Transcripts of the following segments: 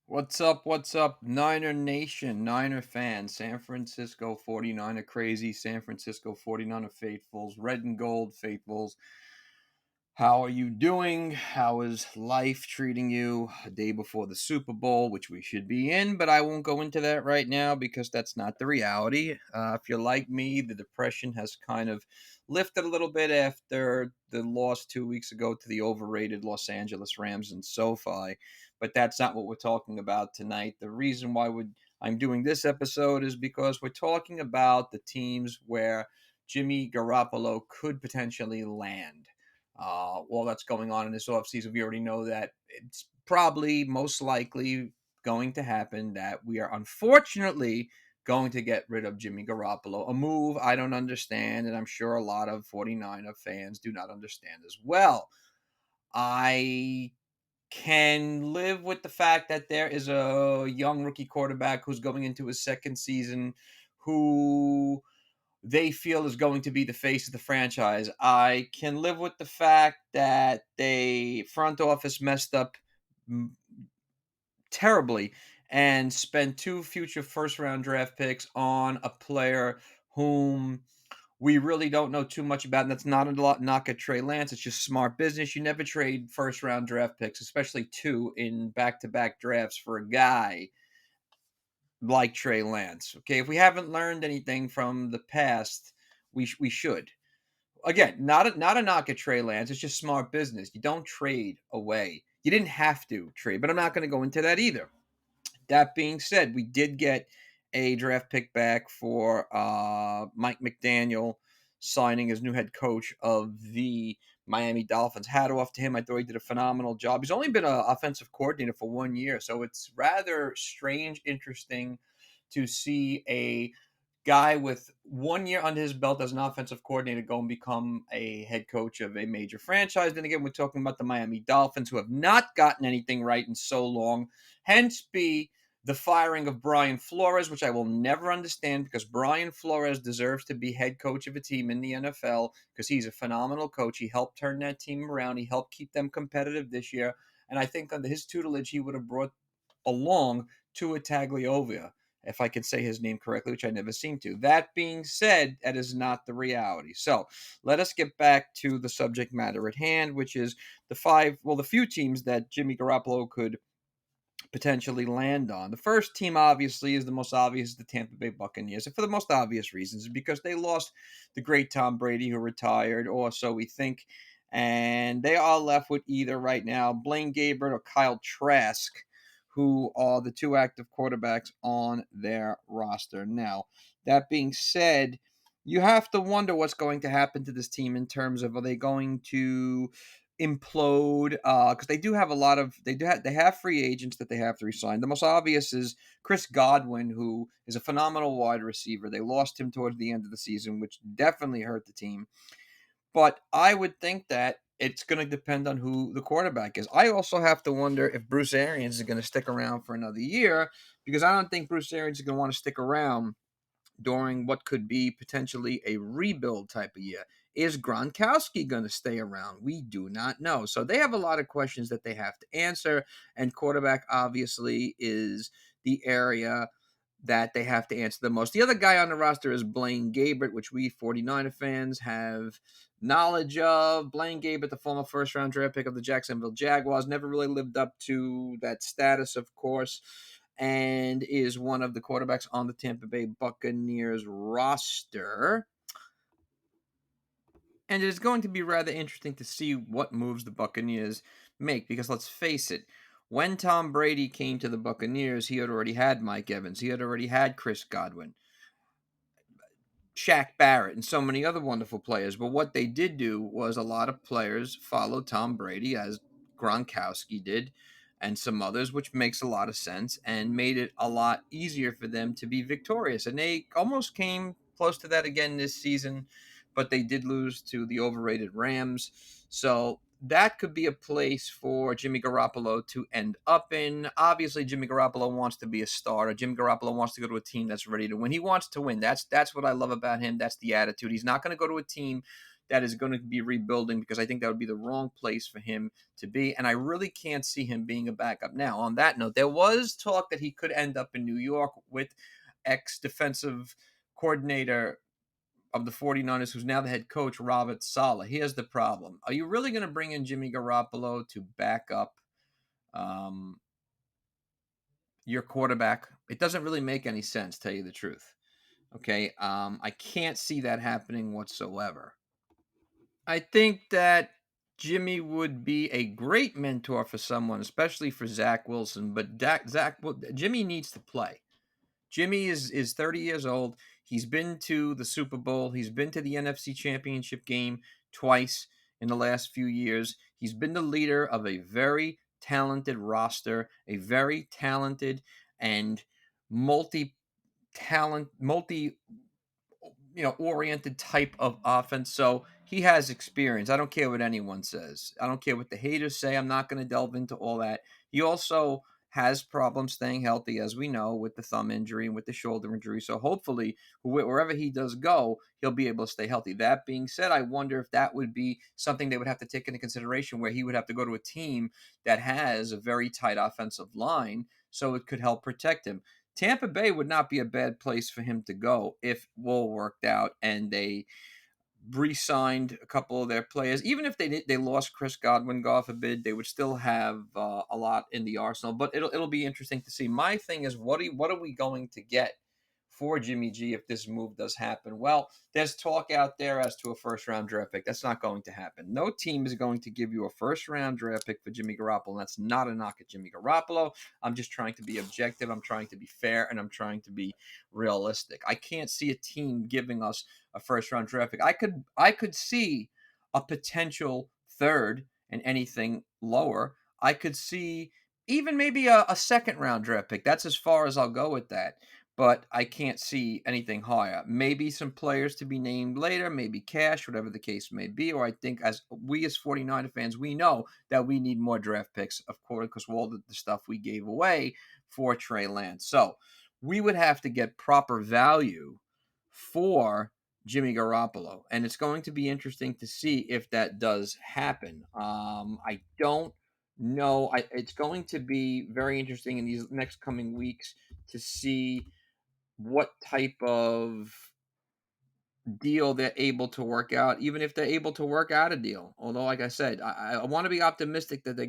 What's up? What's up, Niner Nation, Niner fans, San Francisco 49er crazy, San Francisco 49er faithfuls, red and gold faithfuls. How are you doing? How is life treating you a day before the Super Bowl, which we should be in, but I won't go into that right now because that's not the reality. If you're like me, the depression has kind of lifted a little bit after the loss 2 weeks ago to the overrated Los Angeles Rams and SoFi, but that's not what we're talking about tonight. The reason why I'm doing this episode is because we're talking about the teams where Jimmy Garoppolo could potentially land. All that's going on in this offseason. We already know that it's probably most likely going to happen that we are unfortunately going to get rid of Jimmy Garoppolo, a move I don't understand, and I'm sure a lot of 49er fans do not understand as well. I can live with the fact that there is a young rookie quarterback who's going into his second season who they feel is going to be the face of the franchise. I can live with the fact that they front office messed up mm, terribly and spent two future first round draft picks on a player whom we really don't know too much about. And that's not a lot knock at Trey Lance. It's just smart business. You never trade first round draft picks, especially two in back to back drafts for a guy like Trey Lance. Okay, if we haven't learned anything from the past, we should. Again, not a knock at Trey Lance. It's just smart business. You don't trade away. You didn't have to trade, but I'm not going to go into that either. That being said, we did get a draft pick back for Mike McDaniel signing as new head coach of the Miami Dolphins. Hat off to him. I thought he did a phenomenal job. He's only been an offensive coordinator for 1 year, so it's rather strange, interesting to see a guy with 1 year under his belt as an offensive coordinator go and become a head coach of a major franchise. Then again, we're talking about the Miami Dolphins, who have not gotten anything right in so long. Hence, the firing of Brian Flores, which I will never understand because Brian Flores deserves to be head coach of a team in the NFL because he's a phenomenal coach. He helped turn that team around. He helped keep them competitive this year. And I think under his tutelage, he would have brought along Tua Tagliovia, if I could say his name correctly, which I never seem to. That being said, that is not the reality. So let us get back to the subject matter at hand, which is the few teams that Jimmy Garoppolo could potentially land on. The first team, obviously, is the most obvious, the Tampa Bay Buccaneers, and for the most obvious reasons, because they lost the great Tom Brady, who retired, or so we think, and they are left with either right now Blaine Gabriel or Kyle Trask, who are the two active quarterbacks on their roster. Now, that being said, you have to wonder what's going to happen to this team in terms of, are they going to implode, because they have free agents that they have to resign. The most obvious is Chris Godwin, who is a phenomenal wide receiver. They lost him towards the end of the season, which definitely hurt the team. But I would think that it's going to depend on who the quarterback is. I also have to wonder if Bruce Arians is going to stick around for another year, because I don't think Bruce Arians is going to want to stick around during what could be potentially a rebuild type of year. Is Gronkowski going to stay around? We do not know. So they have a lot of questions that they have to answer, and quarterback obviously is the area that they have to answer the most. The other guy on the roster is Blaine Gabriel, which we 49er fans have knowledge of. Blaine Gabriel, the former first-round draft pick of the Jacksonville Jaguars, never really lived up to that status, of course, and is one of the quarterbacks on the Tampa Bay Buccaneers roster. And it is going to be rather interesting to see what moves the Buccaneers make, because let's face it, when Tom Brady came to the Buccaneers, he had already had Mike Evans, he had already had Chris Godwin, Shaq Barrett, and so many other wonderful players. But what they did do was a lot of players followed Tom Brady, as Gronkowski did, and some others, which makes a lot of sense and made it a lot easier for them to be victorious. And they almost came close to that again this season, but they did lose to the overrated Rams. So that could be a place for Jimmy Garoppolo to end up in. Obviously, Jimmy Garoppolo wants to be a starter. Jimmy Garoppolo wants to go to a team that's ready to win. He wants to win. That's what I love about him. That's the attitude. He's not going to go to a team that is going to be rebuilding, because I think that would be the wrong place for him to be. And I really can't see him being a backup. Now, on that note, there was talk that he could end up in New York with ex-defensive coordinator of the 49ers, who's now the head coach, Robert Saleh. Here's the problem. Are you really going to bring in Jimmy Garoppolo to back up your quarterback? It doesn't really make any sense, tell you the truth. Okay, I can't see that happening whatsoever. I think that Jimmy would be a great mentor for someone, especially for Zach Wilson. But Jimmy needs to play. Jimmy is 30 years old. He's been to the Super Bowl. He's been to the NFC Championship game twice in the last few years. He's been the leader of a very talented roster, a very talented and multi oriented type of offense. So he has experience. I don't care what anyone says. I don't care what the haters say. I'm not going to delve into all that. He also has problems staying healthy, as we know, with the thumb injury and with the shoulder injury. So hopefully, wherever he does go, he'll be able to stay healthy. That being said, I wonder if that would be something they would have to take into consideration, where he would have to go to a team that has a very tight offensive line, so it could help protect him. Tampa Bay would not be a bad place for him to go if all worked out and they re-signed a couple of their players. Even if they lost Chris Godwin, God forbid, they would still have a lot in the arsenal. But it'll be interesting to see. My thing is, what are we going to get for Jimmy G if this move does happen? Well, there's talk out there as to a first-round draft pick. That's not going to happen. No team is going to give you a first-round draft pick for Jimmy Garoppolo. And that's not a knock at Jimmy Garoppolo. I'm just trying to be objective. I'm trying to be fair, and I'm trying to be realistic. I can't see a team giving us a first-round draft pick. I could see a potential third and anything lower. I could see even maybe a second-round draft pick. That's as far as I'll go with that. But I can't see anything higher. Maybe some players to be named later, maybe cash, whatever the case may be. Or I think as 49er fans, we know that we need more draft picks, of course, because of all the stuff we gave away for Trey Lance. So we would have to get proper value for Jimmy Garoppolo. And it's going to be interesting to see if that does happen. I don't know. It's going to be very interesting in these next coming weeks to see what type of deal they're able to work out, even if they're able to work out a deal. Although, like I said, I want to be optimistic that they're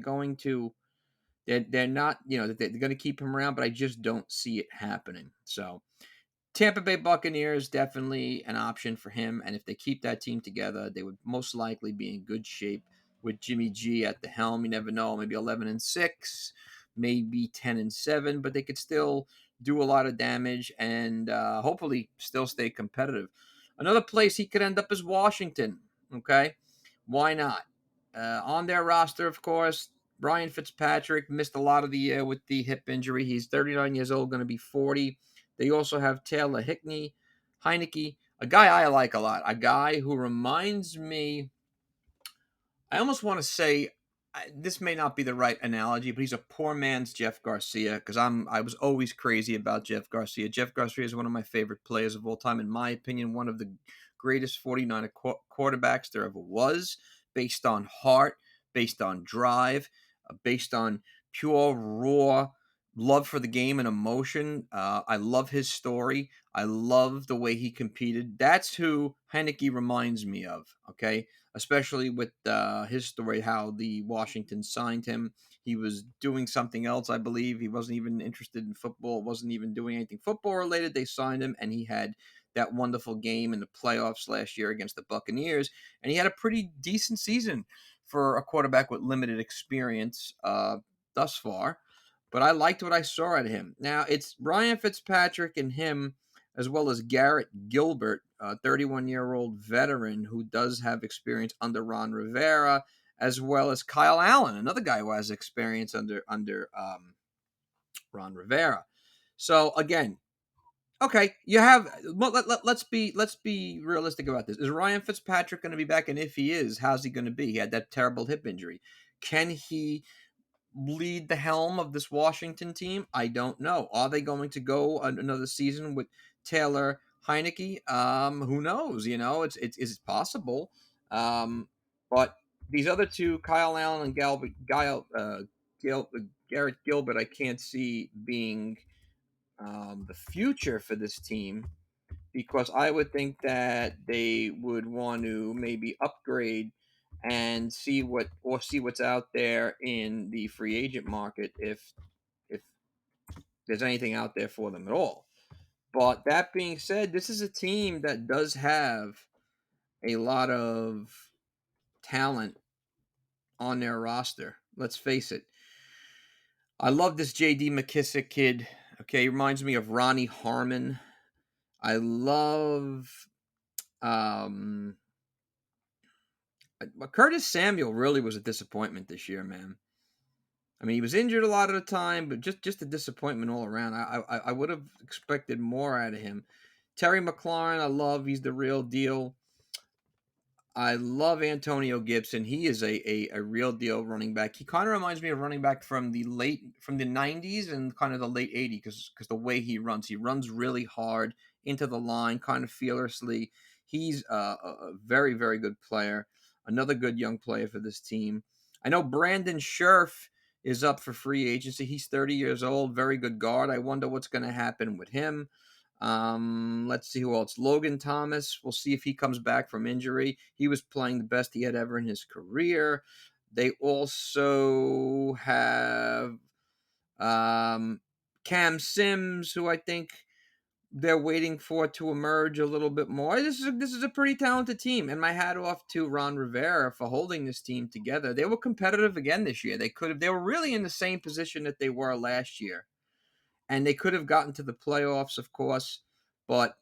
not, that they're going to keep him around, but I just don't see it happening. So Tampa Bay Buccaneers, definitely an option for him. And if they keep that team together, they would most likely be in good shape with Jimmy G at the helm. You never know, maybe 11-6, maybe 10-7, but they could still do a lot of damage and hopefully still stay competitive. Another place he could end up is Washington. Okay, why not? On their roster, of course, Brian Fitzpatrick missed a lot of the year with the hip injury. He's 39 years old, going to be 40. They also have Taylor Heineke, a guy I like a lot, a guy who reminds me, I almost want to say, this may not be the right analogy, but he's a poor man's Jeff Garcia, because I was always crazy about Jeff Garcia. Jeff Garcia is one of my favorite players of all time. In my opinion, one of the greatest 49er quarterbacks there ever was, based on heart, based on drive, based on pure, raw love for the game and emotion. I love his story. I love the way he competed. That's who Heineke reminds me of, okay? Especially with his story, how the Washington signed him. He was doing something else, I believe. He wasn't even interested in football, wasn't even doing anything football related. They signed him, and he had that wonderful game in the playoffs last year against the Buccaneers, and he had a pretty decent season for a quarterback with limited experience thus far. But I liked what I saw at him. Now, it's Ryan Fitzpatrick and him, as well as Garrett Gilbert, a 31-year-old veteran who does have experience under Ron Rivera, as well as Kyle Allen, another guy who has experience under Ron Rivera. So again, okay, you have. Well, let's be realistic about this. Is Ryan Fitzpatrick going to be back? And if he is, how's he going to be? He had that terrible hip injury. Can he lead the helm of this Washington team? I don't know. Are they going to go another season with Taylor Heineke? Who knows? It's possible. But these other two, Kyle Allen and Garrett Gilbert, I can't see being the future for this team, because I would think that they would want to maybe upgrade and see what's out there in the free agent market, if there's anything out there for them at all. But that being said, this is a team that does have a lot of talent on their roster. Let's face it. I love this J.D. McKissick kid. Okay, he reminds me of Ronnie Harmon. I love um Curtis Samuel really was a disappointment this year, man. I mean, he was injured a lot of the time, but just a disappointment all around. I would have expected more out of him. Terry McLaurin, I love. He's the real deal. I love Antonio Gibson. He is a real deal running back. He kind of reminds me of running back from the 90s and kind of the late 80s, because the way he runs really hard into the line, kind of fearlessly. He's a very, very good player. Another good young player for this team. I know Brandon Scherf is up for free agency. He's 30 years old, very good guard. I wonder what's going to happen with him. Let's see who else. Logan Thomas. We'll see if he comes back from injury. He was playing the best he had ever in his career. They also have Cam Sims, who I think they're waiting for to emerge a little bit more. This is a pretty talented team, and my hat off to Ron Rivera for holding this team together. They were competitive again this year. They were really in the same position that they were last year. And they could have gotten to the playoffs, of course, but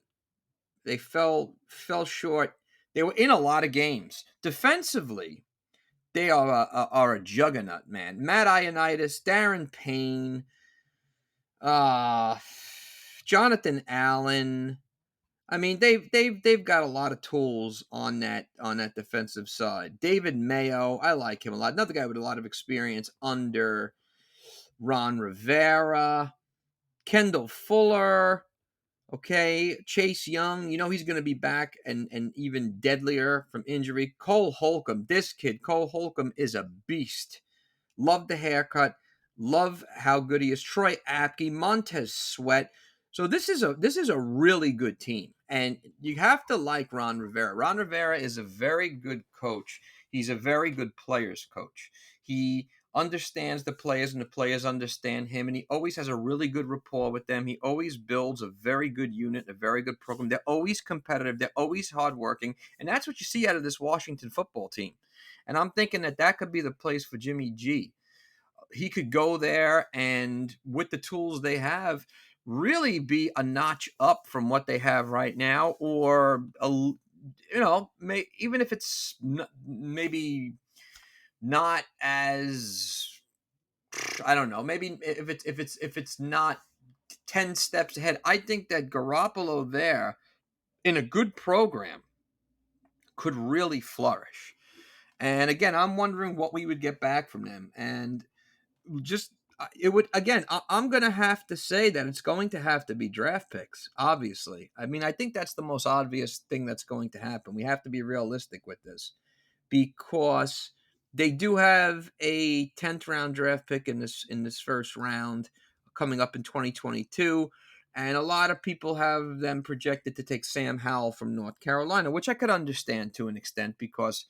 they fell short. They were in a lot of games. Defensively, they are a juggernaut, man. Matt Ioannidis, Darren Payne, Jonathan Allen. I mean, they've got a lot of tools on that defensive side. David Mayo, I like him a lot. Another guy with a lot of experience under Ron Rivera. Kendall Fuller, okay, Chase Young, he's going to be back and even deadlier from injury. Cole Holcomb, this kid, Cole Holcomb is a beast. Love the haircut, love how good he is. Troy Apke, Montez Sweat. So this is a really good team, and you have to like Ron Rivera. Ron Rivera is a very good coach. He's a very good players coach. He understands the players, and the players understand him, and he always has a really good rapport with them. He always builds a very good unit, a very good program. They're always competitive. They're always hardworking, and that's what you see out of this Washington football team. And I'm thinking that could be the place for Jimmy G. He could go there and, with the tools they have, really be a notch up from what they have right now, or even if it's maybe not as, I don't know, maybe if it's not 10 steps ahead. I think that Garoppolo there in a good program could really flourish. And again, I'm wondering what we would get back from them. And just it would, again, I'm going to have to say that it's going to have to be draft picks, obviously. I mean, I think that's the most obvious thing that's going to happen. We have to be realistic with this, because they do have a 10th round draft pick in this first round coming up in 2022, and a lot of people have them projected to take Sam Howell from North Carolina, which I could understand to an extent, because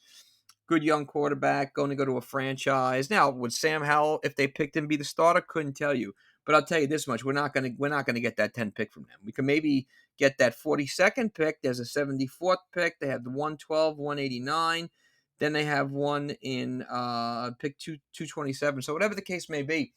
good young quarterback going to go to a franchise. Now, would Sam Howell, if they picked him, be the starter? Couldn't tell you. But I'll tell you this much: we're not going to get that 10 pick from them. We can maybe get that 42nd pick. There's a 74th pick. They have the 112, 189. Then they have one in pick 227. So whatever the case may be,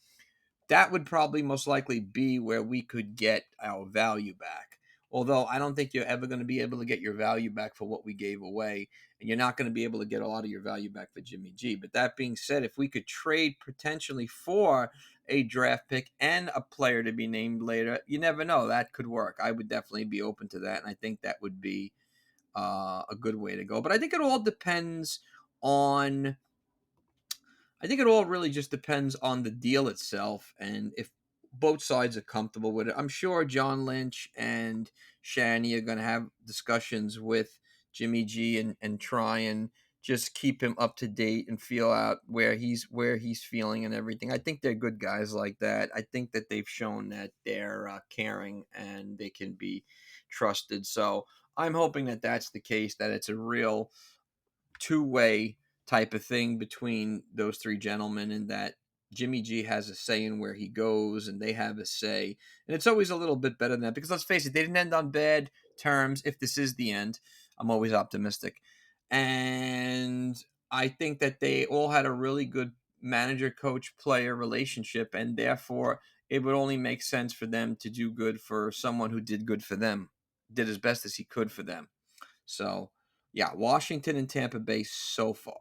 that would probably most likely be where we could get our value back. Although I don't think you're ever going to be able to get your value back for what we gave away, and you're not going to be able to get a lot of your value back for Jimmy G. But that being said, if we could trade potentially for a draft pick and a player to be named later, you never know. That could work. I would definitely be open to that, and I think that would be a good way to go. But I think it all depends on I think it all really just depends on the deal itself, and if both sides are comfortable with it. I'm sure John Lynch and Shanny are going to have discussions with Jimmy G and try and just keep him up to date and feel out where he's feeling and everything. I think they're good guys like that. I think that they've shown that they're caring and they can be trusted. So I'm hoping that that's the case, that it's a real two-way type of thing between those three gentlemen, and that Jimmy G has a say in where he goes and they have a say. And it's always a little bit better than that, because let's face it, they didn't end on bad terms. If this is the end, I'm always optimistic. And I think that they all had a really good manager coach player relationship, and therefore it would only make sense for them to do good for someone who did good for them, did as best as he could for them. So, yeah, Washington and Tampa Bay so far.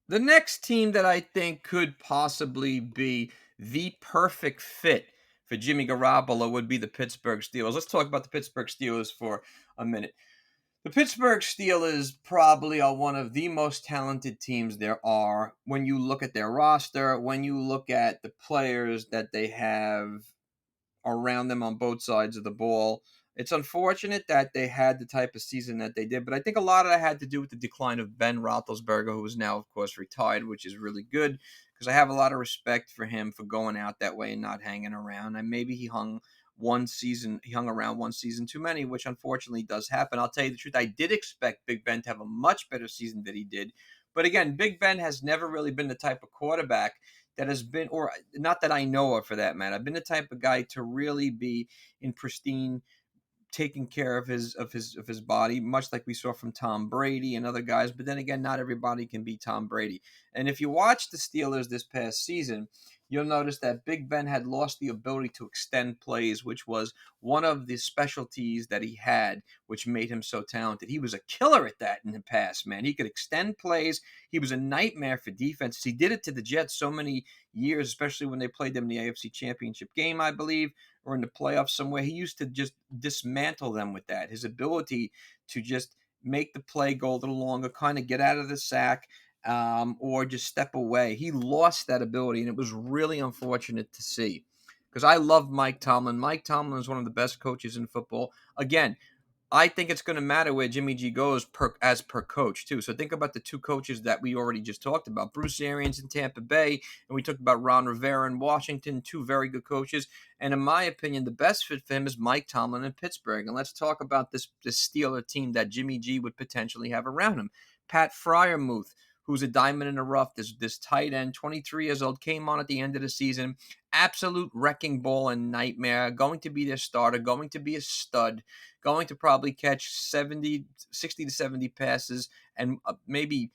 The next team that I think could possibly be the perfect fit for Jimmy Garoppolo would be the Pittsburgh Steelers. Let's talk about the Pittsburgh Steelers for a minute. The Pittsburgh Steelers probably are one of the most talented teams there are when you look at their roster, when you look at the players that they have around them on both sides of the ball. It's unfortunate that they had the type of season that they did, but I think a lot of that had to do with the decline of Ben Roethlisberger, who is now, of course, retired, which is really good because I have a lot of respect for him for going out that way and not hanging around. And maybe he hung around one season too many, which unfortunately does happen. I'll tell you the truth, I did expect Big Ben to have a much better season than he did. But again, Big Ben has never really been the type of quarterback that has been, or not that I know of for that matter, I've been the type of guy to really be in pristine, taking care of his body, much like we saw from Tom Brady and other guys. But then again, not everybody can be Tom Brady. And if you watch the Steelers this past season, you'll notice that Big Ben had lost the ability to extend plays, which was one of the specialties that he had, which made him so talented. He was a killer at that in the past, man. He could extend plays. He was a nightmare for defenses. He did it to the Jets so many years, especially when they played them in the AFC Championship game, I believe, or in the playoffs somewhere. He used to just dismantle them with that. His ability to just make the play go a little longer, kind of get out of the sack, or just step away. He lost that ability, and it was really unfortunate to see, because I love Mike Tomlin. Mike Tomlin is one of the best coaches in football. Again, I think it's going to matter where Jimmy G goes as per coach, too. So think about the two coaches that we already just talked about. Bruce Arians in Tampa Bay, and we talked about Ron Rivera in Washington, two very good coaches. And in my opinion, the best fit for him is Mike Tomlin in Pittsburgh. And let's talk about this Steeler team that Jimmy G would potentially have around him. Pat Fryermuth, who's a diamond in the rough, this tight end, 23 years old, came on at the end of the season. Absolute wrecking ball and nightmare, going to be their starter, going to be a stud, going to probably catch 60 to 70 passes and maybe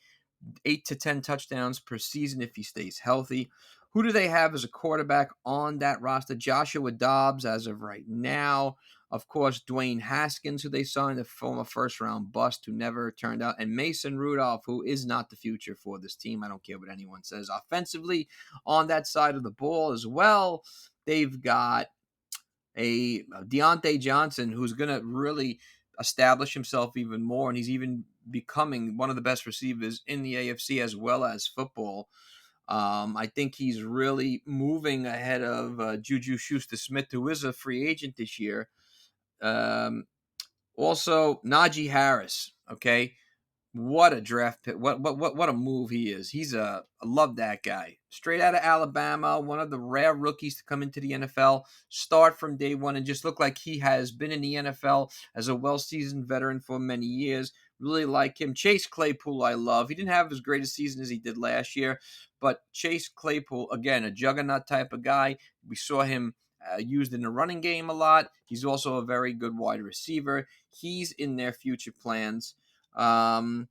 8 to 10 touchdowns per season if he stays healthy. Who do they have as a quarterback on that roster? Joshua Dobbs as of right now. Of course, Dwayne Haskins, who they signed, a former first-round bust who never turned out, and Mason Rudolph, who is not the future for this team. I don't care what anyone says. Offensively, on that side of the ball as well, they've got a Deontay Johnson who's going to really establish himself even more, and he's even becoming one of the best receivers in the AFC as well as football. I think he's really moving ahead of Juju Schuster-Smith, who is a free agent this year. Also, Najee Harris, okay? What a draft pick. What a move he is. I love that guy. Straight out of Alabama, one of the rare rookies to come into the NFL, start from day one and just look like he has been in the NFL as a well-seasoned veteran for many years. Really like him. Chase Claypool, I love. He didn't have as great a season as he did last year, but Chase Claypool, again, a juggernaut type of guy. We saw him used in the running game a lot. He's also a very good wide receiver. He's in their future plans. Let's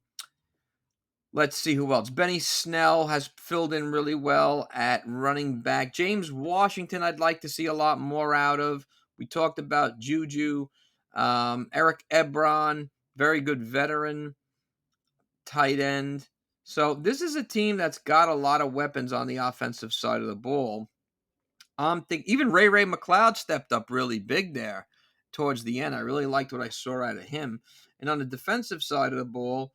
see who else. Benny Snell has filled in really well at running back. James Washington, I'd like to see a lot more out of. We talked about Juju. Eric Ebron, very good veteran tight end. So this is a team that's got a lot of weapons on the offensive side of the ball. Even Ray McLeod stepped up really big there towards the end. I really liked what I saw out of him. And on the defensive side of the ball,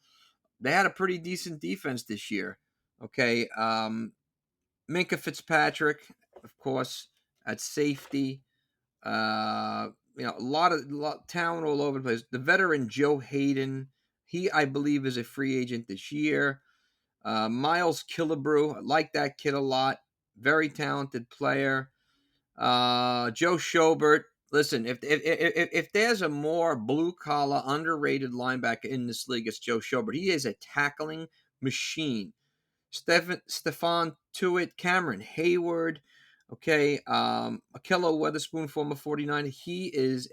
they had a pretty decent defense this year. Okay. Minka Fitzpatrick, of course, at safety. A lot of talent all over the place. The veteran Joe Hayden, He, I believe, is a free agent this year. Miles Killebrew, I like that kid a lot. Very talented player. Joe Schobert. Listen, if there's a more blue collar underrated linebacker in this league, it's Joe Schobert. He is a tackling machine. Stephon Tuitt, Cameron Hayward, okay, Akello Weatherspoon, former 49. He is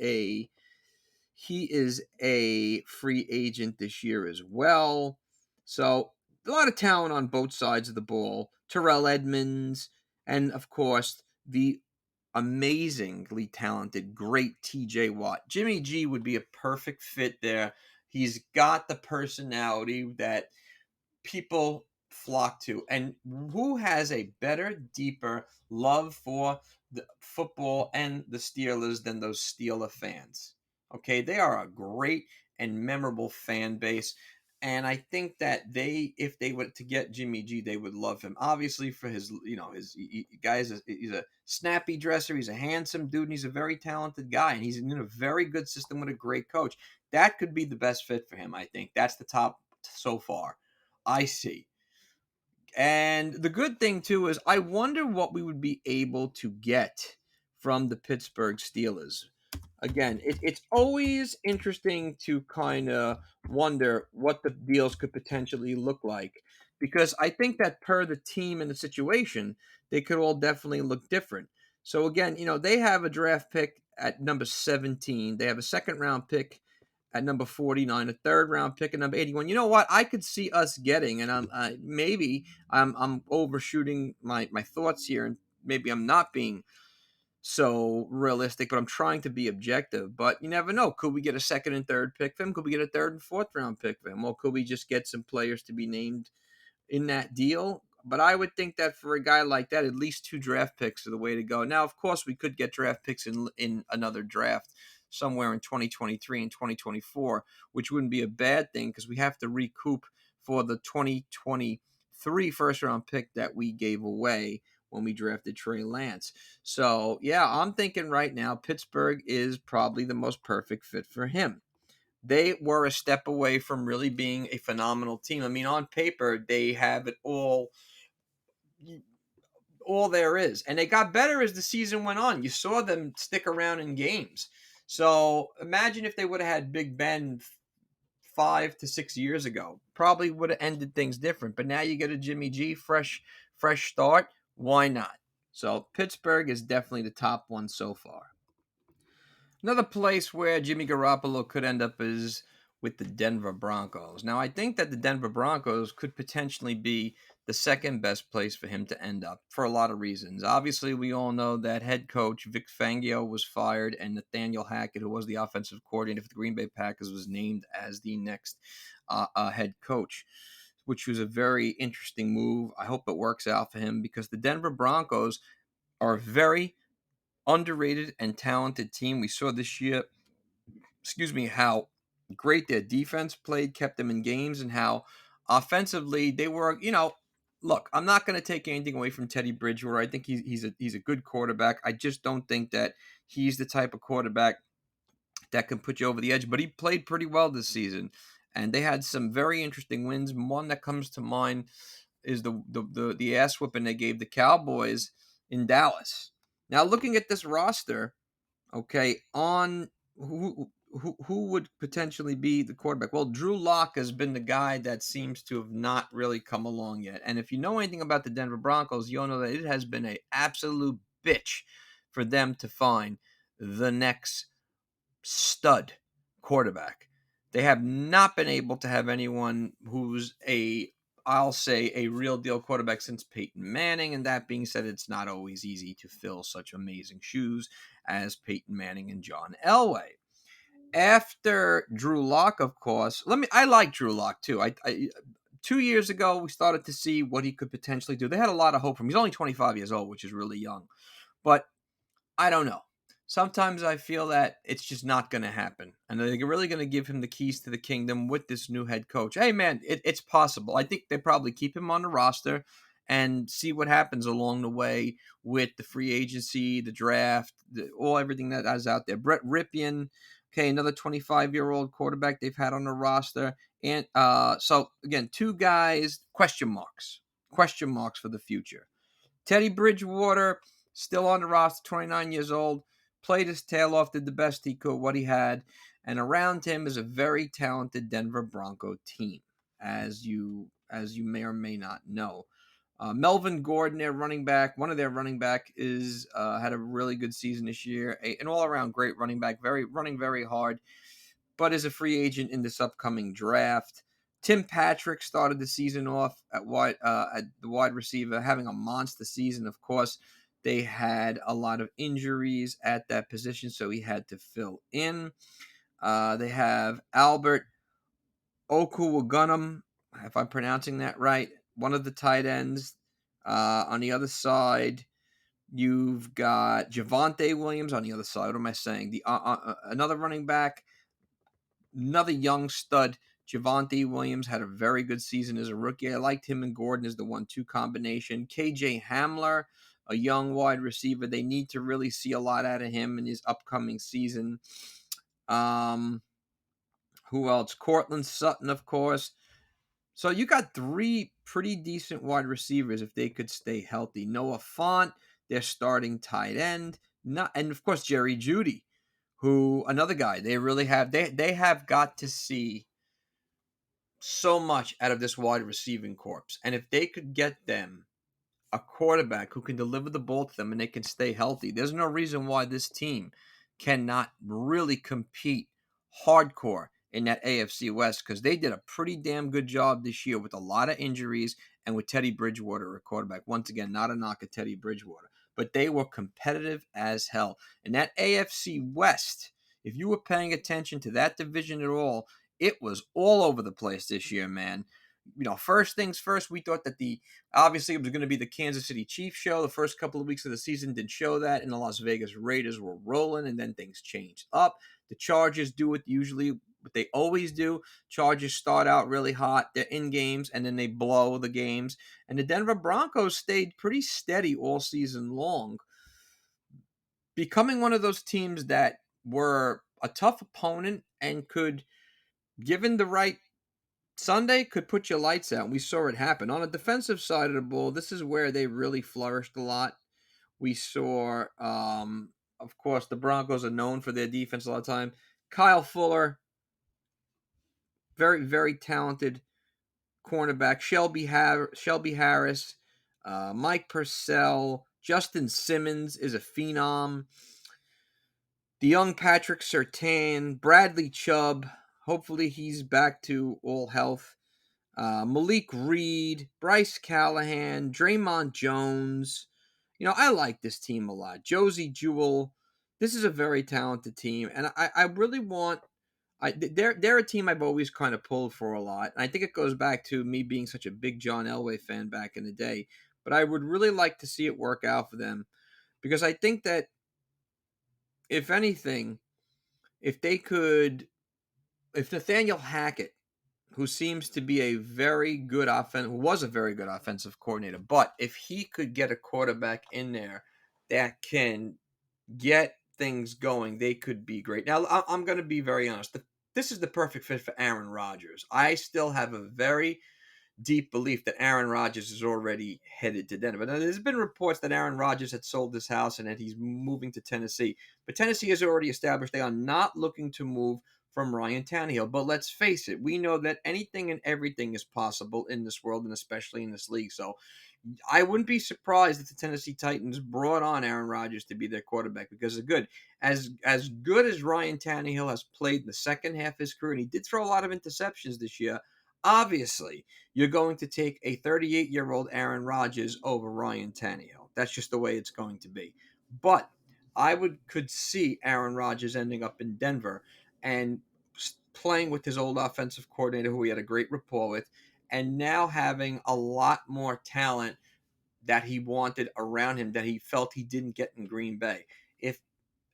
a free agent this year as well. So a lot of talent on both sides of the ball. Terrell Edmonds, and of course the amazingly talented, great TJ Watt. Jimmy G would be a perfect fit there. He's got the personality that people flock to. And who has a better, deeper love for the football and the Steelers than those Steeler fans? Okay, they are a great and memorable fan base. And I think that if they were to get Jimmy G, they would love him. Obviously, for his, he's a snappy dresser. He's a handsome dude, and he's a very talented guy. And he's in a very good system with a great coach. That could be the best fit for him, I think. That's the top so far I see. And the good thing, too, is I wonder what we would be able to get from the Pittsburgh Steelers. Again, it's always interesting to kind of wonder what the deals could potentially look like, because I think that per the team and the situation, they could all definitely look different. So again, they have a draft pick at number 17. They have a second round pick at number 49, a third round pick at number 81. You know what? I could see us getting, and I'm overshooting my thoughts here, and maybe I'm not being so realistic, but I'm trying to be objective. But you never know. Could we get a second and third pick for him? Could we get a third and fourth round pick for him? Or could we just get some players to be named in that deal? But I would think that for a guy like that, at least 2 draft picks are the way to go. Now, of course, we could get draft picks in another draft somewhere in 2023 and 2024, which wouldn't be a bad thing because we have to recoup for the 2023 first round pick that we gave away when we drafted Trey Lance. So, yeah, I'm thinking right now Pittsburgh is probably the most perfect fit for him. They were a step away from really being a phenomenal team. I mean, on paper, they have it all there is. And they got better as the season went on. You saw them stick around in games. So imagine if they would have had Big Ben 5 to 6 years ago. Probably would have ended things different. But now you get a Jimmy G, fresh start. Why not? So Pittsburgh is definitely the top one so far. Another place where Jimmy Garoppolo could end up is with the Denver Broncos. Now, I think that the Denver Broncos could potentially be the second best place for him to end up for a lot of reasons. Obviously, we all know that head coach Vic Fangio was fired, and Nathaniel Hackett, who was the offensive coordinator for the Green Bay Packers, was named as the next head coach, which was a very interesting move. I hope it works out for him because the Denver Broncos are a very underrated and talented team. We saw this year, how great their defense played, kept them in games, and how offensively they were, look, I'm not going to take anything away from Teddy Bridgewater. I think he's a good quarterback. I just don't think that he's the type of quarterback that can put you over the edge, but he played pretty well this season. And they had some very interesting wins. One that comes to mind is the ass whooping they gave the Cowboys in Dallas. Now, looking at this roster, okay, on who would potentially be the quarterback? Well, Drew Lock has been the guy that seems to have not really come along yet. And if you know anything about the Denver Broncos, you'll know that it has been an absolute bitch for them to find the next stud quarterback. They have not been able to have anyone who's I'll say a real deal quarterback since Peyton Manning. And that being said, it's not always easy to fill such amazing shoes as Peyton Manning and John Elway. After Drew Lock, of course, I like Drew Lock too. I 2 years ago, we started to see what he could potentially do. They had a lot of hope for him. He's only 25 years old, which is really young. But I don't know. Sometimes I feel that it's just not going to happen. And they're really going to give him the keys to the kingdom with this new head coach. Hey, man, it's possible. I think they probably keep him on the roster and see what happens along the way with the free agency, the draft, everything that is out there. Brett Rippian, okay, another 25-year-old quarterback they've had on the roster. And so again, two guys, question marks for the future. Teddy Bridgewater, still on the roster, 29 years old, played his tail off, did the best he could, what he had, and around him is a very talented Denver Bronco team, as you may or may not know. Melvin Gordon, their running back, one of their running back, is had a really good season this year. An all-around great running back, running very hard, but is a free agent in this upcoming draft. Tim Patrick started the season off at the wide receiver, having a monster season. Of course, they had a lot of injuries at that position, so he had to fill in. They have Albert Okuwagunum, if I'm pronouncing that right, one of the tight ends. On the other side, you've got Javonte Williams on the other side. What am I saying? Another running back, another young stud. Javonte Williams had a very good season as a rookie. I liked him and Gordon as the 1-2 combination. KJ Hamler, a young wide receiver. They need to really see a lot out of him in his upcoming season. Who else? Cortland Sutton, of course. So you got three pretty decent wide receivers if they could stay healthy. Noah Fant, their starting tight end. And of course, Jerry Jeudy, who another guy they really have. They have got to see so much out of this wide receiving corps. And if they could get them a quarterback who can deliver the ball to them and they can stay healthy, there's no reason why this team cannot really compete hardcore in that AFC West, because they did a pretty damn good job this year with a lot of injuries and with Teddy Bridgewater, a quarterback. Once again, not a knock at Teddy Bridgewater, but they were competitive as hell. And that AFC West, if you were paying attention to that division at all, it was all over the place this year, man. First things first, we thought that obviously it was going to be the Kansas City Chiefs show. The first couple of weeks of the season did show that, and the Las Vegas Raiders were rolling, and then things changed up. The Chargers do what they always do. Chargers start out really hot. They're in games, and then they blow the games. And the Denver Broncos stayed pretty steady all season long, becoming one of those teams that were a tough opponent and could, given the right Sunday, could put your lights out. We saw it happen. On the defensive side of the ball, this is where they really flourished a lot. We saw, of course, the Broncos are known for their defense a lot of time. Kyle Fuller, very, very talented cornerback. Shelby Harris, Mike Purcell, Justin Simmons is a phenom. The young Patrick Surtain, Bradley Chubb, hopefully he's back to all health. Malik Reed, Bryce Callahan, Draymond Jones. I like this team a lot. Josie Jewell. This is a very talented team, and I really want. They're a team I've always kind of pulled for a lot, and I think it goes back to me being such a big John Elway fan back in the day. But I would really like to see it work out for them, because I think that if anything, if Nathaniel Hackett, who seems to be who was a very good offensive coordinator, but if he could get a quarterback in there that can get things going, they could be great. Now, I'm going to be very honest. This is the perfect fit for Aaron Rodgers. I still have a very deep belief that Aaron Rodgers is already headed to Denver. Now, there's been reports that Aaron Rodgers had sold his house and that he's moving to Tennessee. But Tennessee has already established they are not looking to move from Ryan Tannehill. But let's face it, we know that anything and everything is possible in this world, and especially in this league. So I wouldn't be surprised if the Tennessee Titans brought on Aaron Rodgers to be their quarterback, because as good as Ryan Tannehill has played in the second half of his career, and he did throw a lot of interceptions this year, obviously you're going to take a 38-year-old Aaron Rodgers over Ryan Tannehill. That's just the way it's going to be. But I could see Aaron Rodgers ending up in Denver and playing with his old offensive coordinator, who he had a great rapport with, and now having a lot more talent that he wanted around him that he felt he didn't get in Green Bay. If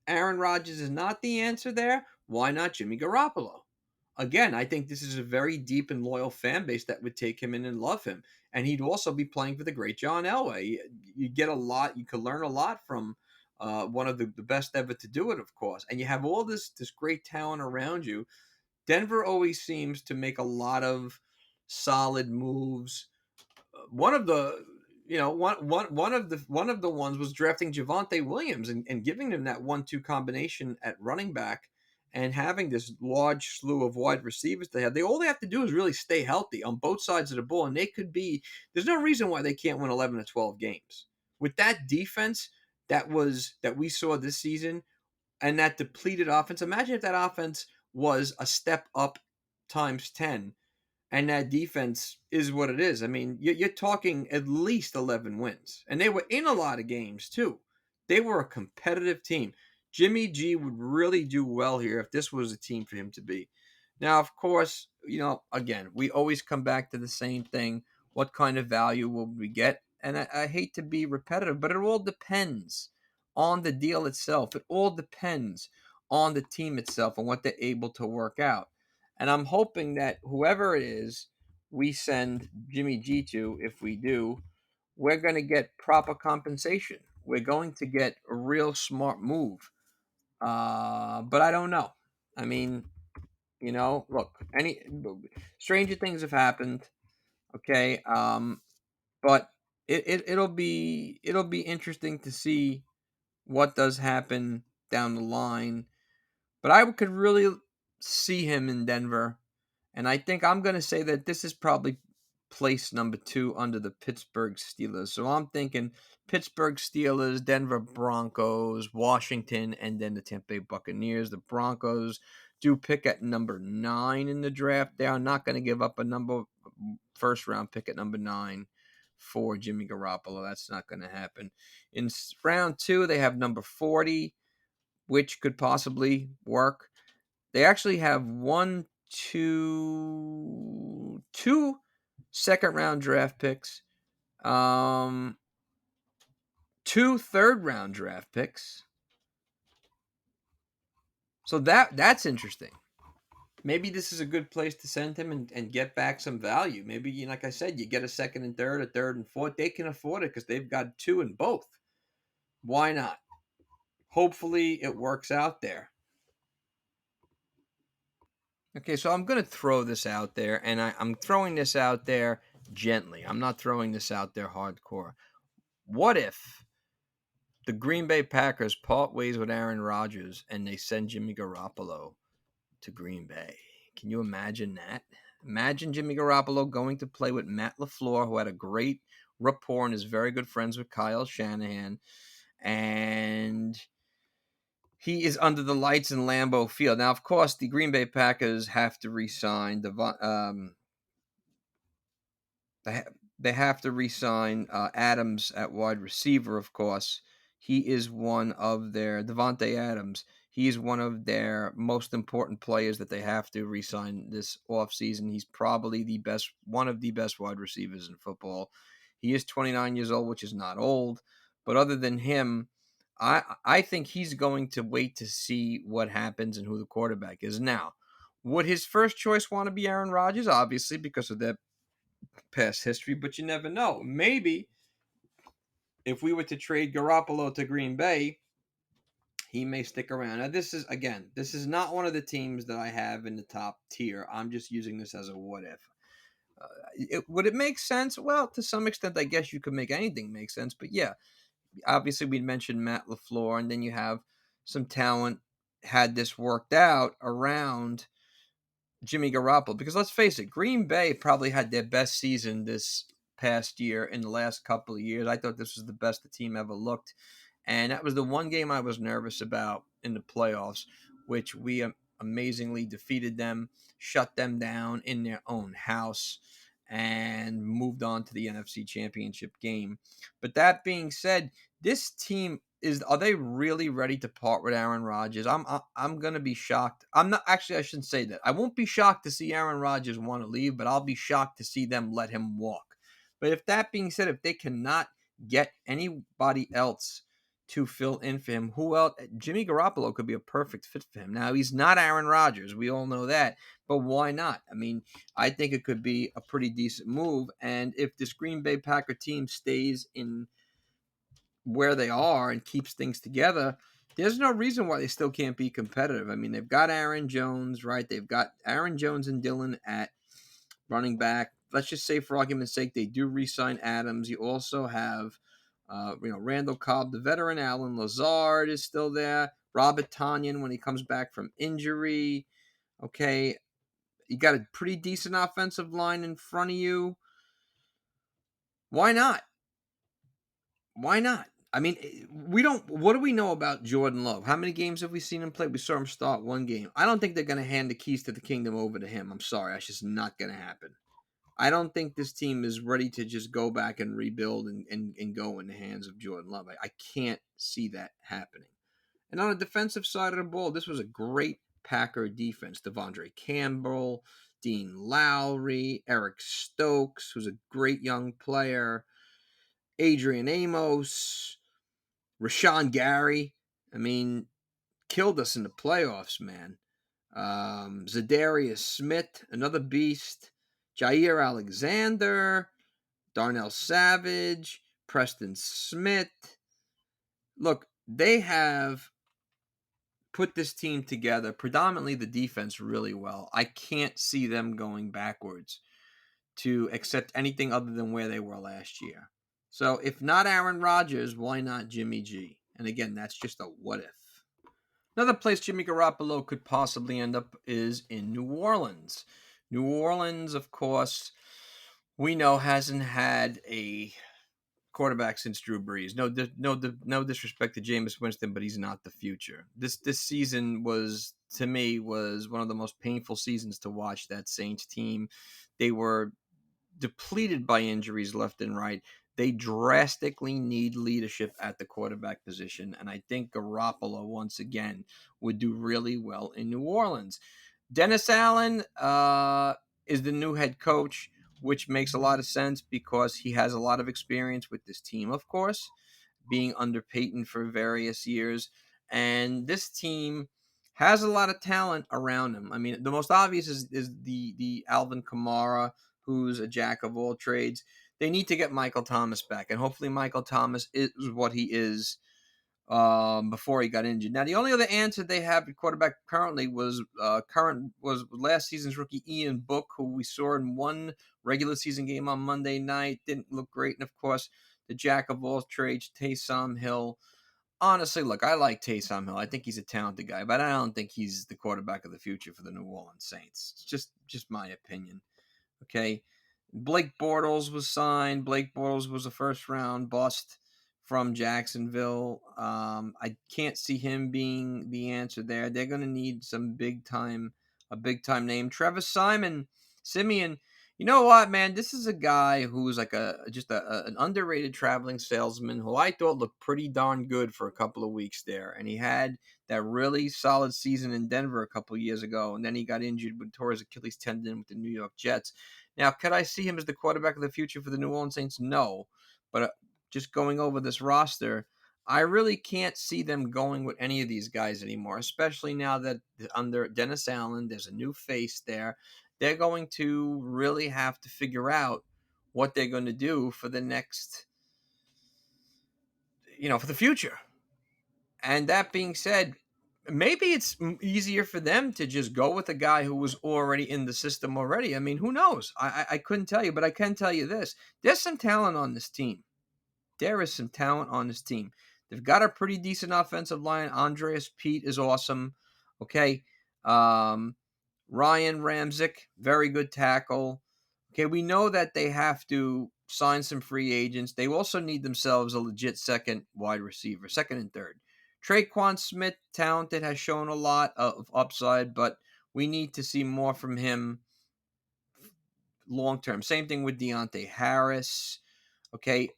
Aaron Rodgers is not the answer there, why not Jimmy Garoppolo? Again, I think this is a very deep and loyal fan base that would take him in and love him. And he'd also be playing for the great John Elway. You get a lot. You could learn a lot from one of the best ever to do it, of course. And you have all this great talent around you. Denver always seems to make a lot of solid moves. One of the one of the ones was drafting Javonte Williams and giving them that 1-2 combination at running back and having this large slew of wide receivers they have. All they have to do is really stay healthy on both sides of the ball, and they could be. There's no reason why they can't win 11 to 12 games with that defense that we saw this season and that depleted offense. Imagine if that offense was a step up times 10 and that defense is what it is. I mean, you're talking at least 11 wins. And they were in a lot of games, too. They were a competitive team. Jimmy G would really do well here if this was a team for him to be. Now, of course, again, we always come back to the same thing. What kind of value will we get? And I hate to be repetitive, but it all depends on the deal itself. It all depends on the team itself and what they're able to work out. And I'm hoping that whoever it is we send Jimmy G to, if we do, we're going to get proper compensation. We're going to get a real smart move. But I don't know. I mean, look, any stranger things have happened. Okay. But it'll be interesting to see what does happen down the line. But I could really see him in Denver. And I think I'm going to say that this is probably place number 2 under the Pittsburgh Steelers. So I'm thinking Pittsburgh Steelers, Denver Broncos, Washington, and then the Tampa Bay Buccaneers. The Broncos do pick at number 9 in the draft. They are not going to give up a first round pick at number 9 for Jimmy Garoppolo. That's not going to happen. In round 2, they have number 40, which could possibly work. They actually have two second-round draft picks, 2 third-round draft picks. So that's interesting. Maybe this is a good place to send him and get back some value. Maybe, like I said, you get a second and third, a third and fourth. They can afford it because they've got 2 in both. Why not? Hopefully it works out there. Okay, so I'm going to throw this out there, and I'm throwing this out there gently. I'm not throwing this out there hardcore. What if the Green Bay Packers part ways with Aaron Rodgers and they send Jimmy Garoppolo to Green Bay? Can you imagine that? Imagine Jimmy Garoppolo going to play with Matt LaFleur, who had a great rapport and is very good friends with Kyle Shanahan, and he is under the lights in Lambeau Field. Now, of course, the Green Bay Packers have to re-sign they have to re-sign Adams at wide receiver, of course. He is one of their Devontae Adams. He is one of their most important players that they have to re-sign this offseason. He's probably one of the best wide receivers in football. He is 29 years old, which is not old. But other than him, I think he's going to wait to see what happens and who the quarterback is. Now, would his first choice want to be Aaron Rodgers? Obviously, because of their past history, but you never know. Maybe if we were to trade Garoppolo to Green Bay, he may stick around. Now, this is not one of the teams that I have in the top tier. I'm just using this as a what if. Would it make sense? Well, to some extent, I guess you could make anything make sense. But yeah, obviously we mentioned Matt LaFleur, and then you have some talent had this worked out around Jimmy Garoppolo. Because let's face it, Green Bay probably had their best season this past year in the last couple of years. I thought this was the best the team ever looked. And that was the one game I was nervous about in the playoffs, which we amazingly defeated them, shut them down in their own house, and moved on to the NFC Championship game. But that being said, this team are they really ready to part with Aaron Rodgers? I'm going to be shocked. I'm not actually, I shouldn't say that. I won't be shocked to see Aaron Rodgers want to leave, but I'll be shocked to see them let him walk. But if that being said, if they cannot get anybody else to fill in for him, who else? Jimmy Garoppolo could be a perfect fit for him. Now, he's not Aaron Rodgers. We all know that. But why not? I mean, I think it could be a pretty decent move. And if this Green Bay Packer team stays in where they are and keeps things together, There's no reason why they still can't be competitive. I mean, they've got Aaron Jones, right? They've got Aaron Jones and Dillon at running back. Let's just say, for argument's sake, they do re-sign Adams. You also have, Randall Cobb, the veteran. Alan Lazard is still there. Robert Tonyan when he comes back from injury. Okay, you got a pretty decent offensive line in front of you. Why not? Why not? I mean, we don't. What do we know about Jordan Love? How many games have we seen him play? We saw him start one game. I don't think they're going to hand the keys to the kingdom over to him. I'm sorry, that's just not going to happen. I don't think this team is ready to just go back and rebuild and go in the hands of Jordan Love. I can't see that happening. And on the defensive side of the ball, this was a great Packer defense. Devondre Campbell, Dean Lowry, Eric Stokes, who's a great young player, Adrian Amos, Rashawn Gary. I mean, killed us in the playoffs, man. Zadarius Smith, another beast. Jair Alexander, Darnell Savage, Preston Smith. Look, they have put this team together, predominantly the defense, really well. I can't see them going backwards to accept anything other than where they were last year. So if not Aaron Rodgers, why not Jimmy G? And again, that's just a what if. Another place Jimmy Garoppolo could possibly end up is in New Orleans. New Orleans, of course, we know hasn't had a quarterback since Drew Brees. No disrespect to Jameis Winston, but he's not the future. This season was, to me, was one of the most painful seasons to watch that Saints team. They were depleted by injuries left and right. They drastically need leadership at the quarterback position, and I think Garoppolo, once again, would do really well in New Orleans. Dennis Allen is the new head coach, which makes a lot of sense because he has a lot of experience with this team, of course, being under Peyton for various years. And this team has a lot of talent around him. I mean, the most obvious is the Alvin Kamara, who's a jack of all trades. They need to get Michael Thomas back, and hopefully Michael Thomas is what he is before he got injured. Now, the only other answer they have at quarterback currently was last season's rookie Ian Book, who we saw in one regular season game on Monday night. Didn't look great, and of course, the jack of all trades, Taysom Hill. Honestly, look, I like Taysom Hill. I think he's a talented guy, but I don't think he's the quarterback of the future for the New Orleans Saints. It's just my opinion. Okay. Blake Bortles was signed. Blake Bortles was a first round bust from Jacksonville. I can't see him being the answer there. They're going to need a big time name. Trevor Simeon. You know what, man? This is a guy who's like an underrated traveling salesman who I thought looked pretty darn good for a couple of weeks there, and he had that really solid season in Denver a couple of years ago, and then he got injured with tore his Achilles tendon with the New York Jets. Now, could I see him as the quarterback of the future for the New Orleans Saints? No, but just going over this roster, I really can't see them going with any of these guys anymore, especially now that under Dennis Allen, there's a new face there. They're going to really have to figure out what they're going to do for the next, for the future. And that being said, maybe it's easier for them to just go with a guy who was already in the system already. I mean, who knows? I couldn't tell you, but I can tell you this. There's some talent on this team. There is some talent on this team. They've got a pretty decent offensive line. Andreas Pete is awesome. Okay. Ryan Ramczyk, very good tackle. Okay, we know that they have to sign some free agents. They also need themselves a legit second wide receiver, second and third. Traquan Smith, talented, has shown a lot of upside, but we need to see more from him long term. Same thing with Deontay Harris. Okay,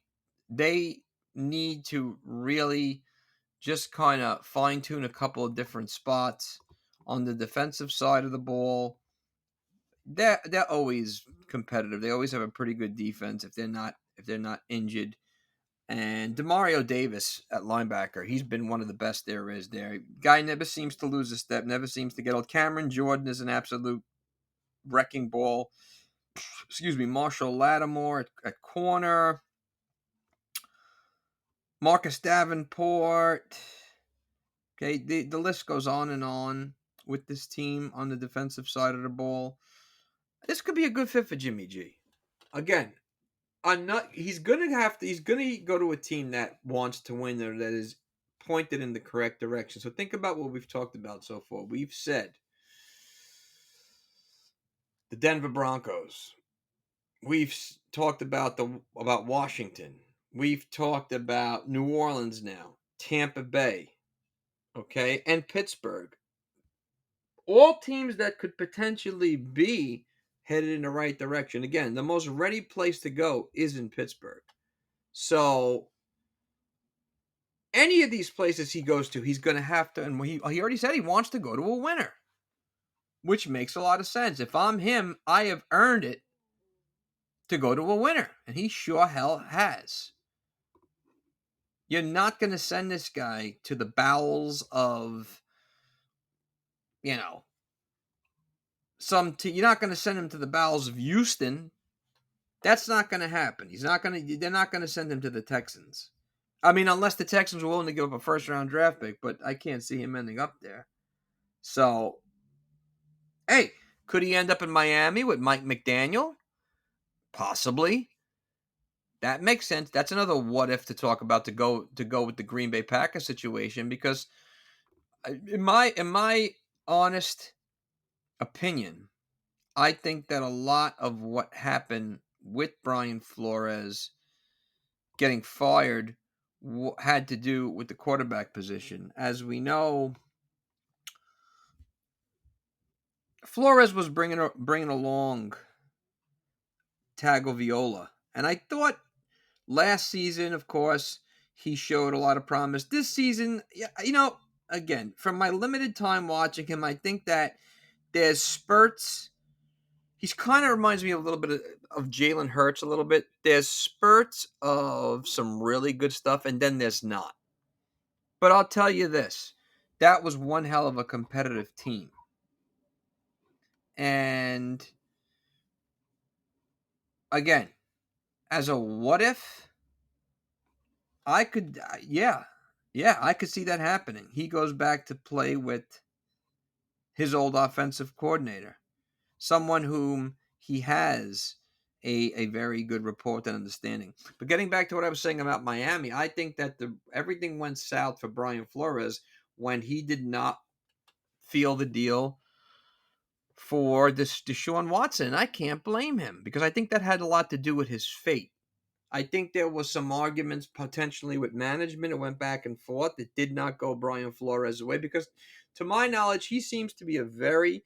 they need to really just kind of fine tune a couple of different spots on the defensive side of the ball. They're always competitive. They always have a pretty good defense if they're not injured. And Demario Davis at linebacker, he's been one of the best there is there. Guy never seems to lose a step, never seems to get old. Cameron Jordan is an absolute wrecking ball. Excuse me, Marshall Lattimore at corner. Marcus Davenport. Okay, the list goes on with this team on the defensive side of the ball. This could be a good fit for Jimmy G. Again, I'm not. He's gonna have to. He's gonna go to a team that wants to win or that is pointed in the correct direction. So think about what we've talked about so far. We've said the Denver Broncos. We've talked about Washington. We've talked about New Orleans now, Tampa Bay, okay, and Pittsburgh. All teams that could potentially be headed in the right direction. Again, the most ready place to go is in Pittsburgh. So any of these places he goes to, he's going to have to, and he already said he wants to go to a winner, which makes a lot of sense. If I'm him, I have earned it to go to a winner, and he sure hell has. You're not going to send this guy to the bowels of, you know, you're not going to send him to the bowels of Houston. That's not going to happen. They're not going to send him to the Texans. I mean, unless the Texans were willing to give up a first round draft pick, but I can't see him ending up there. So, hey, could he end up in Miami with Mike McDaniel? Possibly. That makes sense. That's another what if to talk about to go with the Green Bay Packers situation, because in my honest opinion, I think that a lot of what happened with Brian Flores getting fired had to do with the quarterback position. As we know, Flores was bringing along Tagovailoa, and I thought last season, of course, he showed a lot of promise. This season, again, from my limited time watching him, I think that there's spurts. He's kind of reminds me a little bit of Jalen Hurts a little bit. There's spurts of some really good stuff, and then there's not. But I'll tell you this. That was one hell of a competitive team. And again, as a what if, I could, I could see that happening. He goes back to play with his old offensive coordinator, someone whom he has a very good rapport and understanding. But getting back to what I was saying about Miami, I think that everything went south for Brian Flores when he did not feel the deal for this Deshaun Watson. I can't blame him, because I think that had a lot to do with his fate. I think there was some arguments potentially with management. It went back and forth. It did not go Brian Flores' way, because to my knowledge, he seems to be a very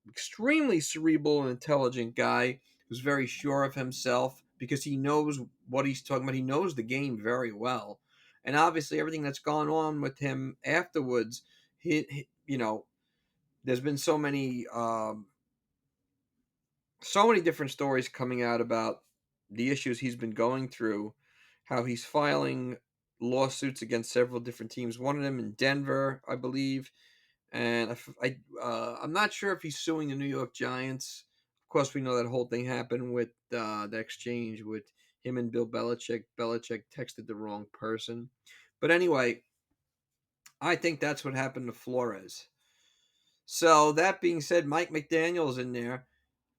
extremely cerebral and intelligent guy who's very sure of himself, because he knows what he's talking about. He knows the game very well. And obviously everything that's gone on with him afterwards, there's been so many different stories coming out about the issues he's been going through, how he's filing lawsuits against several different teams. One of them in Denver, I believe, and I'm not sure if he's suing the New York Giants. Of course, we know that whole thing happened with the exchange with him and Bill Belichick. Belichick texted the wrong person, but anyway, I think that's what happened to Flores. So that being said, Mike McDaniel's in there.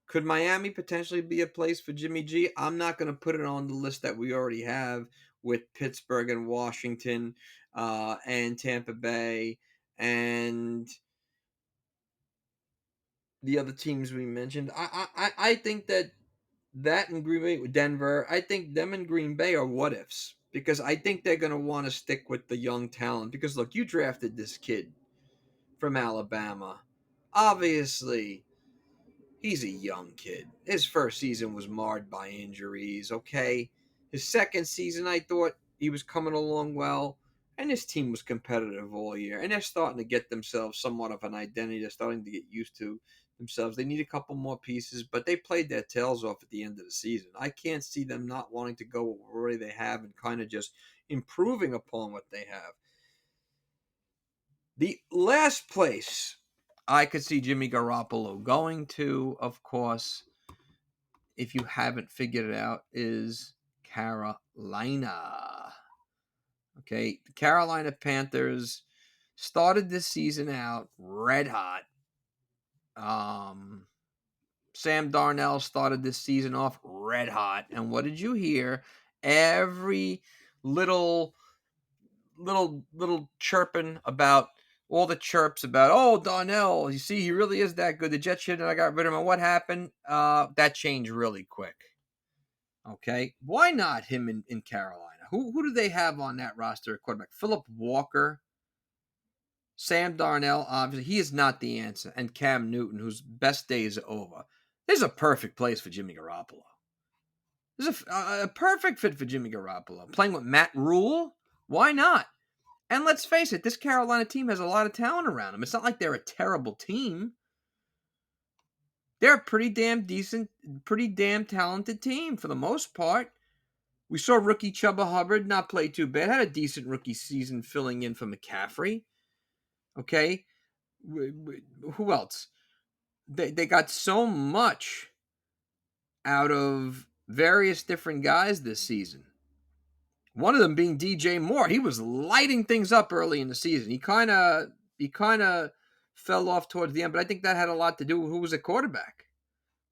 Could Miami potentially be a place for Jimmy G? I'm not going to put it on the list that we already have with Pittsburgh and Washington and Tampa Bay and the other teams we mentioned. I think that in Green Bay, Denver, I think them and Green Bay are what ifs, because I think they're going to want to stick with the young talent. Because look, you drafted this kid from Alabama. Obviously, he's a young kid. His first season was marred by injuries, okay? His second season, I thought he was coming along well, and his team was competitive all year. And they're starting to get themselves somewhat of an identity. They're starting to get used to themselves. They need a couple more pieces, but they played their tails off at the end of the season. I can't see them not wanting to go where they have and kind of just improving upon what they have. The last place I could see Jimmy Garoppolo going to, of course, if you haven't figured it out, is Carolina. Okay, the Carolina Panthers started this season out red hot. Sam Darnell started this season off red hot. And what did you hear? Every little chirping about all the chirps about, oh, Darnell, you see, he really is that good. The Jets should have got rid of him. And what happened? That changed really quick. Okay. Why not him in Carolina? Who do they have on that roster at quarterback? Philip Walker, Sam Darnell, obviously, he is not the answer. And Cam Newton, whose best days are over. This is a perfect place for Jimmy Garoppolo. This is a perfect fit for Jimmy Garoppolo. Playing with Matt Rule? Why not? And let's face it, this Carolina team has a lot of talent around them. It's not like they're a terrible team. They're a pretty damn decent, pretty damn talented team for the most part. We saw rookie Chuba Hubbard not play too bad. Had a decent rookie season filling in for McCaffrey. Okay. Who else? They got so much out of various different guys this season. One of them being DJ Moore. He was lighting things up early in the season. He kind of fell off towards the end, but I think that had a lot to do with who was at quarterback.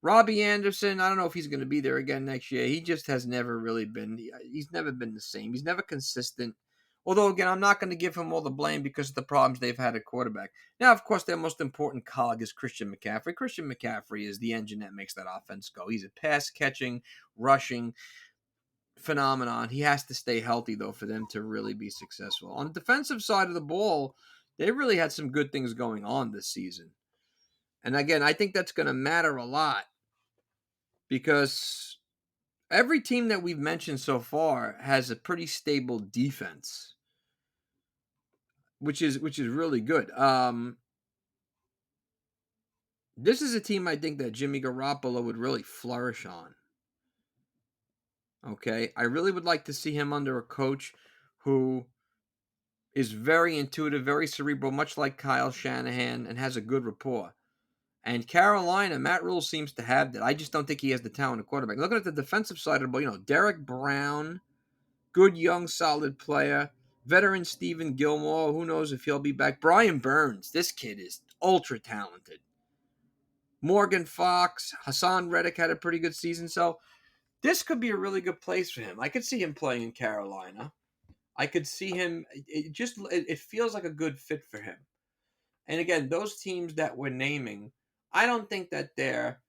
Robbie Anderson, I don't know if he's going to be there again next year. He just has never really been. He's never been the same. He's never consistent. Although, again, I'm not going to give him all the blame because of the problems they've had at quarterback. Now, of course, their most important cog is Christian McCaffrey. Christian McCaffrey is the engine that makes that offense go. He's a pass-catching, rushing phenomenon. He has to stay healthy, though, for them to really be successful. On the defensive side of the ball, they really had some good things going on this season. And again, I think that's going to matter a lot because every team that we've mentioned so far has a pretty stable defense, which is really good. This is a team I think that Jimmy Garoppolo would really flourish on. Okay, I really would like to see him under a coach who is very intuitive, very cerebral, much like Kyle Shanahan, and has a good rapport. And Carolina, Matt Rule seems to have that. I just don't think he has the talent of quarterback. Looking at the defensive side of the ball, Derek Brown, good, young, solid player. Veteran Stephen Gilmore, who knows if he'll be back. Brian Burns, this kid is ultra talented. Morgan Fox, Hassan Reddick had a pretty good season. So this could be a really good place for him. I could see him playing in Carolina. I could see him. It feels like a good fit for him. And again, those teams that we're naming, I don't think that they're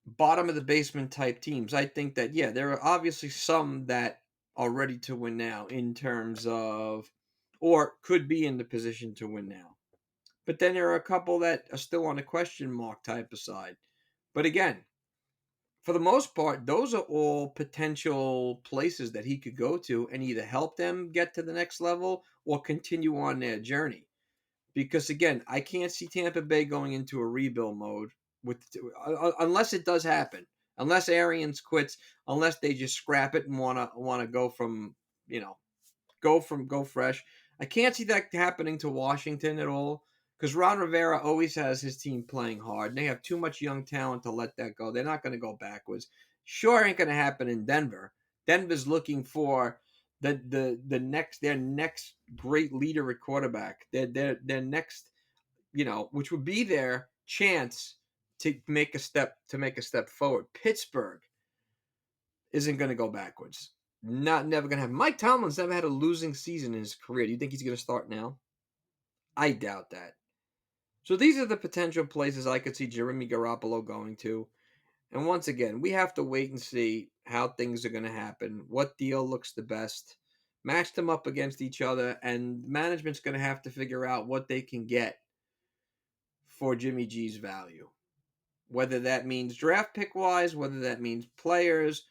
bottom of the basement type teams. I think that, yeah, there are obviously some that are ready to win now in terms of, or could be in the position to win now. But then there are a couple that are still on a question mark type of side. But again, for the most part, those are all potential places that he could go to and either help them get to the next level or continue on their journey. Because again, I can't see Tampa Bay going into a rebuild mode unless it does happen. Unless Arians quits, unless they just scrap it and wanna go from go fresh. I can't see that happening to Washington at all because Ron Rivera always has his team playing hard. And they have too much young talent to let that go. They're not going to go backwards. Sure, ain't going to happen in Denver. Denver's looking for their next great leader at quarterback. Their next, which would be their chance to make a step forward. Pittsburgh isn't going to go backwards. Never going to happen. Mike Tomlin's never had a losing season in his career. Do you think he's going to start now? I doubt that. So these are the potential places I could see Jimmy Garoppolo going to. And once again, we have to wait and see how things are going to happen, what deal looks the best, match them up against each other, and management's going to have to figure out what they can get for Jimmy G's value. Whether that means draft pick-wise, whether that means players,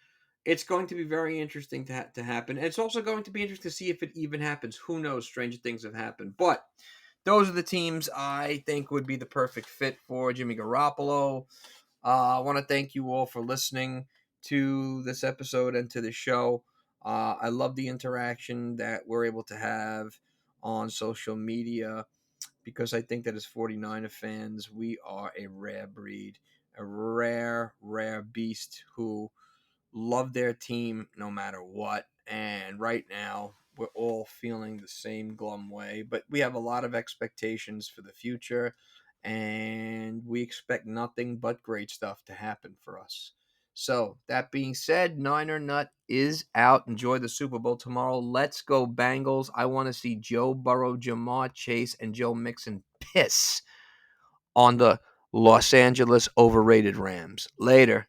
it's going to be very interesting to happen. And it's also going to be interesting to see if it even happens. Who knows? Stranger things have happened. But those are the teams I think would be the perfect fit for Jimmy Garoppolo. I want to thank you all for listening to this episode and to the show. I love the interaction that we're able to have on social media because I think that as 49er fans, we are a rare breed, a rare beast who love their team no matter what. And right now, we're all feeling the same glum way, but we have a lot of expectations for the future, and we expect nothing but great stuff to happen for us. So, that being said, Niner Nut is out. Enjoy the Super Bowl tomorrow. Let's go, Bengals. I want to see Joe Burrow, Jamar Chase, and Joe Mixon piss on the Los Angeles overrated Rams. Later.